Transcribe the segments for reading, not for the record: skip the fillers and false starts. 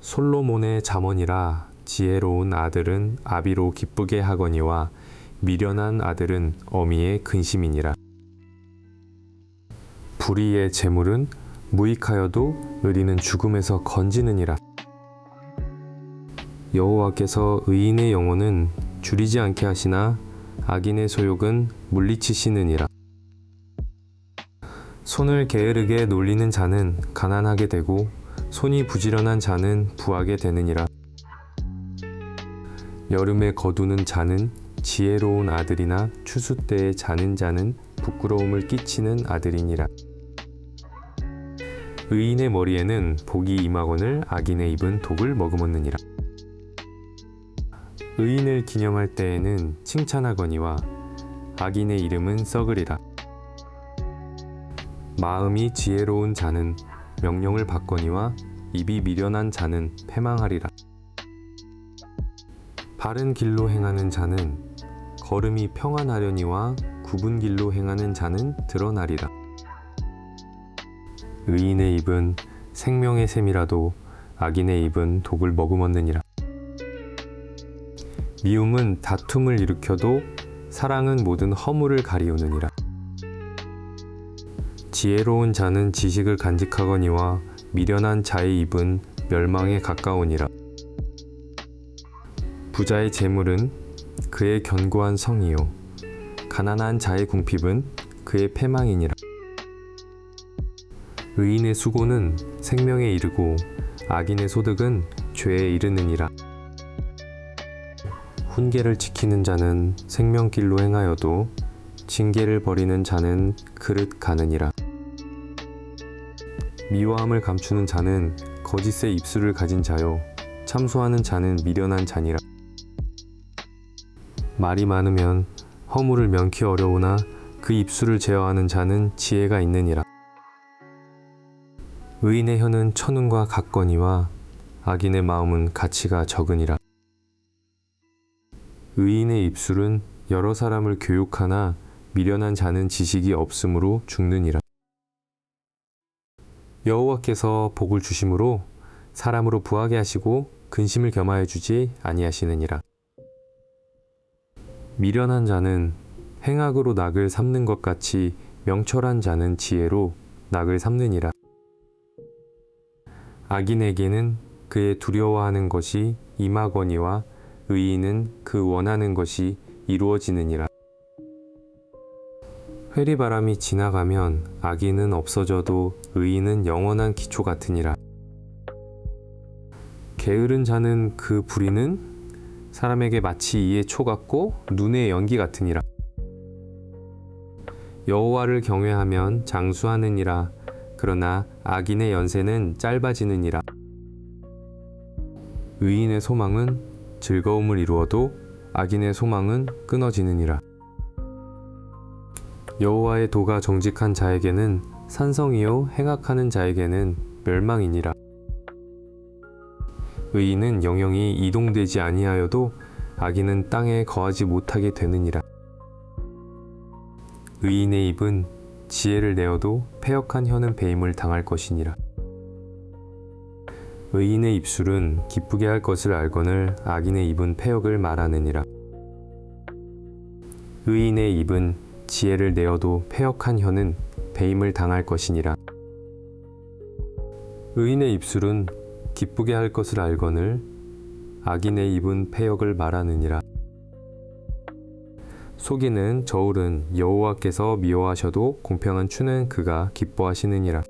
솔로몬의 잠언이라 지혜로운 아들은 아비로 기쁘게 하거니와 미련한 아들은 어미의 근심이니라. 불의의 재물은 무익하여도 의리는 죽음에서 건지느니라. 여호와께서 의인의 영혼은 줄이지 않게 하시나 악인의 소욕은 물리치시느니라. 손을 게으르게 놀리는 자는 가난하게 되고 손이 부지런한 자는 부하게 되느니라. 여름에 거두는 자는 지혜로운 아들이나 추수 때에 자는 자는 부끄러움을 끼치는 아들이니라. 의인의 머리에는 복이 임하거늘 악인의 입은 독을 머금었느니라. 의인을 기념할 때에는 칭찬하거니와 악인의 이름은 썩으리라. 마음이 지혜로운 자는 명령을 받거니와 입이 미련한 자는 패망하리라. 바른 길로 행하는 자는 걸음이 평안하려니와 굽은 길로 행하는 자는 드러나리라. 의인의 입은 생명의 샘이라도 악인의 입은 독을 머금었느니라. 미움은 다툼을 일으켜도 사랑은 모든 허물을 가리우느니라. 지혜로운 자는 지식을 간직하거니와 미련한 자의 입은 멸망에 가까우니라. 부자의 재물은 그의 견고한 성이요 가난한 자의 궁핍은 그의 패망이니라. 의인의 수고는 생명에 이르고 악인의 소득은 죄에 이르느니라. 훈계를 지키는 자는 생명길로 행하여도 징계를 버리는 자는 그릇 가느니라. 미워함을 감추는 자는 거짓의 입술을 가진 자요 참소하는 자는 미련한 자니라. 말이 많으면 허물을 면키 어려우나 그 입술을 제어하는 자는 지혜가 있느니라. 의인의 혀는 천운과 같거니와 악인의 마음은 가치가 적으니라. 의인의 입술은 여러 사람을 교육하나 미련한 자는 지식이 없으므로 죽느니라. 여호와께서 복을 주심으로 사람으로 부하게 하시고 근심을 겸하여 주지 아니하시느니라. 미련한 자는 행악으로 낙을 삼는 것 같이 명철한 자는 지혜로 낙을 삼느니라. 악인에게는 그의 두려워하는 것이 임하거니와 의인은 그 원하는 것이 이루어지느니라. 회리바람이 지나가면 악인은 없어져도 의인은 영원한 기초 같으니라. 게으른 자는 그 불의는 사람에게 마치 이의 초 같고 눈의 연기 같으니라. 여호와를 경외하면 장수하느니라. 그러나 악인의 연세는 짧아지느니라. 의인의 소망은 즐거움을 이루어도 악인의 소망은 끊어지느니라. 여호와의 도가 정직한 자에게는 산성이요 행악하는 자에게는 멸망이니라. 의인은 영영이 이동되지 아니하여도 악인은 땅에 거하지 못하게 되느니라. 의인의 입은 지혜를 내어도 패역한 혀는 배임을 당할 것이니라. 의인의 입술은 기쁘게 할 것을 알거늘 악인의 입은 패역을 말하느니라. 의인의 입은 지혜를 내어도 패역한 혀는 배임을 당할 것이니라. 의인의 입술은 기쁘게 할 것을 알거늘 악인의 입은 패역을 말하느니라. 속이는 저울은 여호와께서 미워하셔도 공평한 추는 그가 기뻐하시느니라.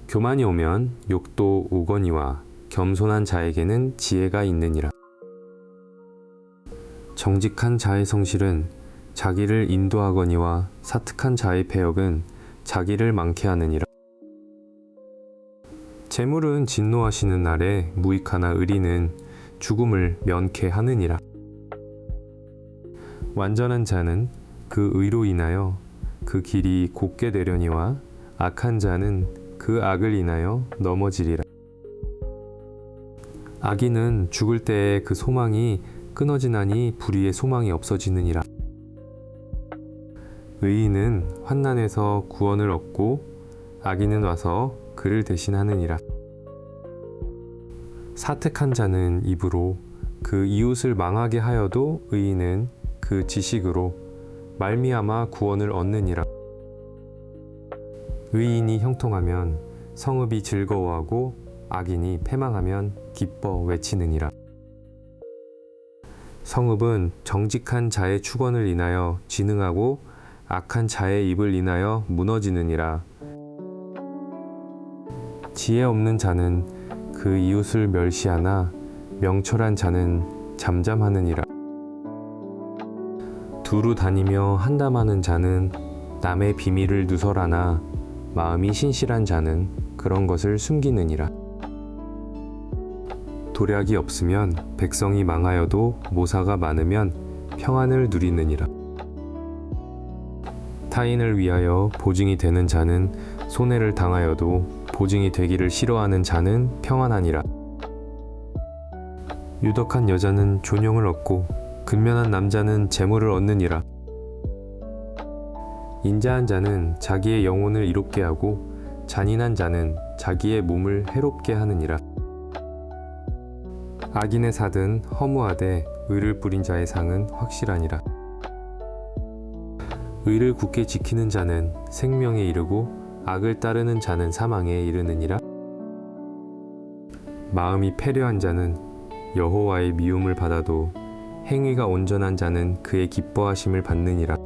교만이 오면 욕도 오거니와 겸손한 자에게는 지혜가 있느니라. 정직한 자의 성실은 자기를 인도하거니와 사특한 자의 패역은 자기를 망케 하느니라. 재물은 진노하시는 날에 무익하나 의리는 죽음을 면케 하느니라. 완전한 자는 그 의로 인하여 그 길이 곧게 되려니와 악한 자는 그 악을 인하여 넘어지리라. 악인은 죽을 때에 그 소망이 끊어지나니 불의의 소망이 없어지느니라. 의인은 환난에서 구원을 얻고 악인은 와서 그를 대신하느니라. 사특한 자는 입으로 그 이웃을 망하게 하여도 의인은 그 지식으로 말미암아 구원을 얻느니라. 의인이 형통하면 성읍이 즐거워하고 악인이 패망하면 기뻐 외치느니라. 성읍은 정직한 자의 축원을 인하여 진흥하고 악한 자의 입을 인하여 무너지느니라. 지혜 없는 자는 그 이웃을 멸시하나 명철한 자는 잠잠하느니라. 두루 다니며 한담하는 자는 남의 비밀을 누설하나 마음이 신실한 자는 그런 것을 숨기느니라. 도략이 없으면 백성이 망하여도 모사가 많으면 평안을 누리느니라. 타인을 위하여 보증이 되는 자는 손해를 당하여도 보증이 되기를 싫어하는 자는 평안하니라. 유덕한 여자는 존용을 얻고 근면한 남자는 재물을 얻느니라. 인자한 자는 자기의 영혼을 이롭게 하고 잔인한 자는 자기의 몸을 해롭게 하느니라. 악인의 사든 허무하되 의를 뿌린 자의 상은 확실하니라. 의를 굳게 지키는 자는 생명에 이르고 악을 따르는 자는 사망에 이르느니라. 마음이 패려한 자는 여호와의 미움을 받아도 행위가 온전한 자는 그의 기뻐하심을 받느니라.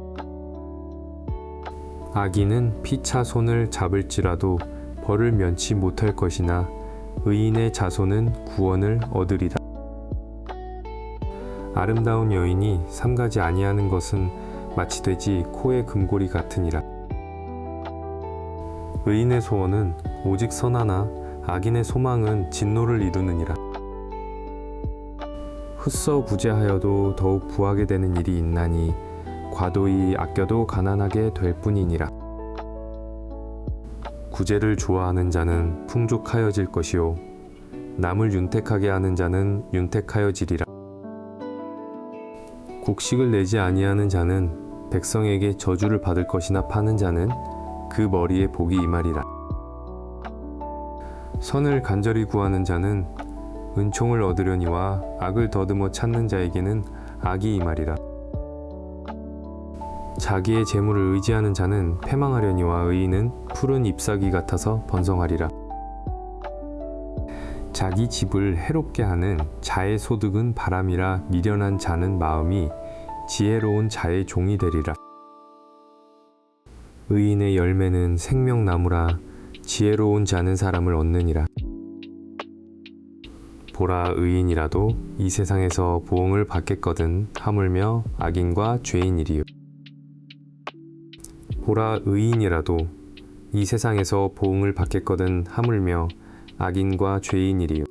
악인은 피차 손을 잡을지라도 벌을 면치 못할 것이나 의인의 자손은 구원을 얻으리라. 아름다운 여인이 삼가지 아니하는 것은 마치 돼지 코의 금고리 같으니라. 의인의 소원은 오직 선하나 악인의 소망은 진노를 이루느니라. 흑서구제하여도 더욱 부하게 되는 일이 있나니 과도히 아껴도 가난하게 될 뿐이니라. 구제를 좋아하는 자는 풍족하여질 것이요 남을 윤택하게 하는 자는 윤택하여지리라. 곡식을 내지 아니하는 자는 백성에게 저주를 받을 것이나 파는 자는 그 머리에 복이 임하리라. 선을 간절히 구하는 자는 은총을 얻으려니와 악을 더듬어 찾는 자에게는 악이 임하리라. 자기의 재물을 의지하는 자는 패망하려니와 의인은 푸른 잎사귀 같아서 번성하리라. 자기 집을 해롭게 하는 자의 소득은 바람이라 미련한 자는 마음이 지혜로운 자의 종이 되리라. 의인의 열매는 생명나무라 지혜로운 자는 사람을 얻느니라. 보라, 의인이라도 이 세상에서 보응을 받겠거든 하물며 악인과 죄인이리요. 보라, 의인이라도 이 세상에서 보응을 받겠거든 하물며 악인과 죄인이리요.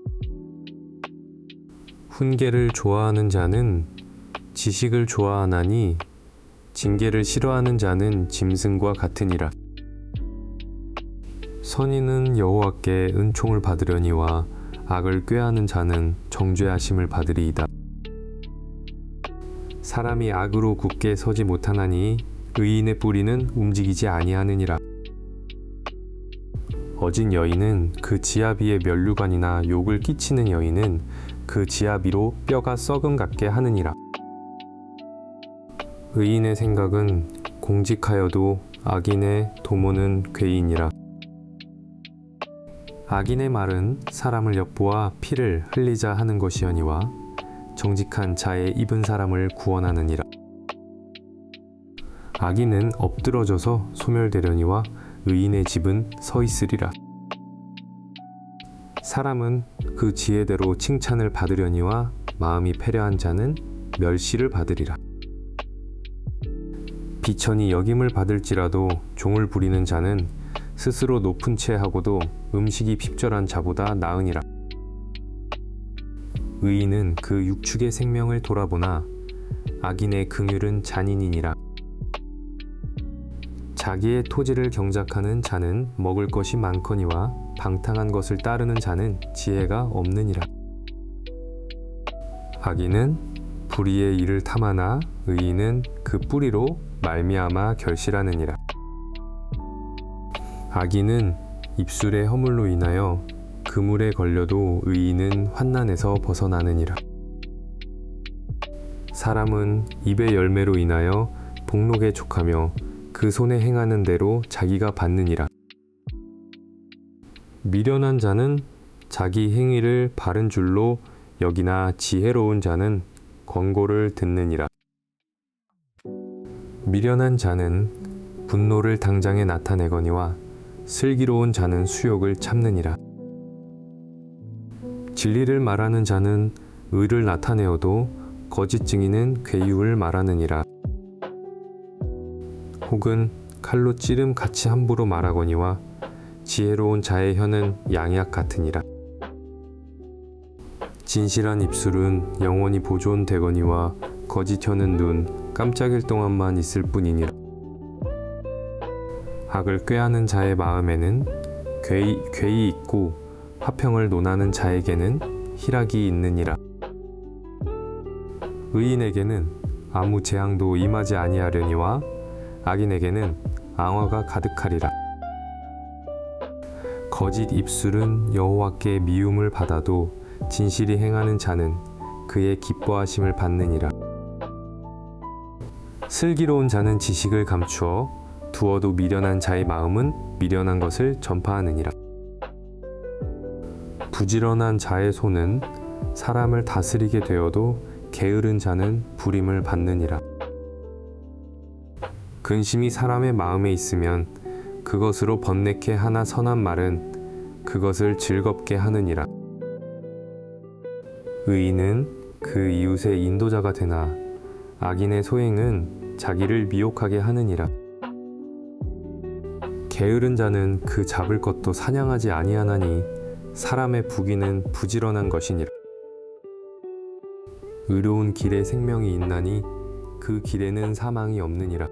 훈계를 좋아하는 자는 지식을 좋아하나니 징계를 싫어하는 자는 짐승과 같으니라. 선인은 여호와께 은총을 받으려니와 악을 꾀하는 자는 정죄하심을 받으리이다. 사람이 악으로 굳게 서지 못하나니 의인의 뿌리는 움직이지 아니하느니라. 어진 여인은 그 지아비의 면류관이나 욕을 끼치는 여인은 그 지아비로 뼈가 썩음 같게 하느니라. 의인의 생각은 공직하여도 악인의 도모는 괴인이라. 악인의 말은 사람을 엿보아 피를 흘리자 하는 것이여니와 정직한 자의 입은 사람을 구원하느니라. 악인은 엎드러져서 소멸되려니와 의인의 집은 서 있으리라. 사람은 그 지혜대로 칭찬을 받으려니와 마음이 패려한 자는 멸시를 받으리라. 비천이 여김을 받을지라도 종을 부리는 자는 스스로 높은 채 하고도 음식이 핍절한 자보다 나으니라. 의인은 그 육축의 생명을 돌아보나 악인의 긍휼은 잔인이니라. 자기의 토지를 경작하는 자는 먹을 것이 많거니와 방탕한 것을 따르는 자는 지혜가 없느니라. 악인은 불의의 일을 탐하나 의인은 그 뿌리로 말미암아 결실하느니라. 악인은 입술의 허물로 인하여 그 그물에 걸려도 의인은 환난에서 벗어나느니라. 사람은 입의 열매로 인하여 복록에 족하며 그 손에 행하는 대로 자기가 받느니라. 미련한 자는 자기 행위를 바른 줄로 여기나 지혜로운 자는 권고를 듣느니라. 미련한 자는 분노를 당장에 나타내거니와 슬기로운 자는 수욕을 참느니라. 진리를 말하는 자는 의를 나타내어도 거짓 증인은 괴유를 말하느니라. 혹은 칼로 찌름 같이 함부로 말하거니와 지혜로운 자의 혀는 양약 같으니라. 진실한 입술은 영원히 보존되거니와 거짓 혀는 눈 깜짝일 동안만 있을 뿐이니라. 악을 꾀하는 자의 마음에는 괴이 있고 화평을 논하는 자에게는 희락이 있느니라. 의인에게는 아무 재앙도 임하지 아니하려니와 악인에게는 앙화가 가득하리라. 거짓 입술은 여호와께 미움을 받아도 진실이 행하는 자는 그의 기뻐하심을 받느니라. 슬기로운 자는 지식을 감추어 두어도 미련한 자의 마음은 미련한 것을 전파하느니라. 부지런한 자의 손은 사람을 다스리게 되어도 게으른 자는 부림을 받느니라. 근심이 사람의 마음에 있으면 그것으로 번뇌케 하나 선한 말은 그것을 즐겁게 하느니라. 의인은 그 이웃의 인도자가 되나 악인의 소행은 자기를 미혹하게 하느니라. 게으른 자는 그 잡을 것도 사냥하지 아니하나니 사람의 부귀는 부지런한 것이니라. 의로운 길에 생명이 있나니 그 길에는 사망이 없느니라.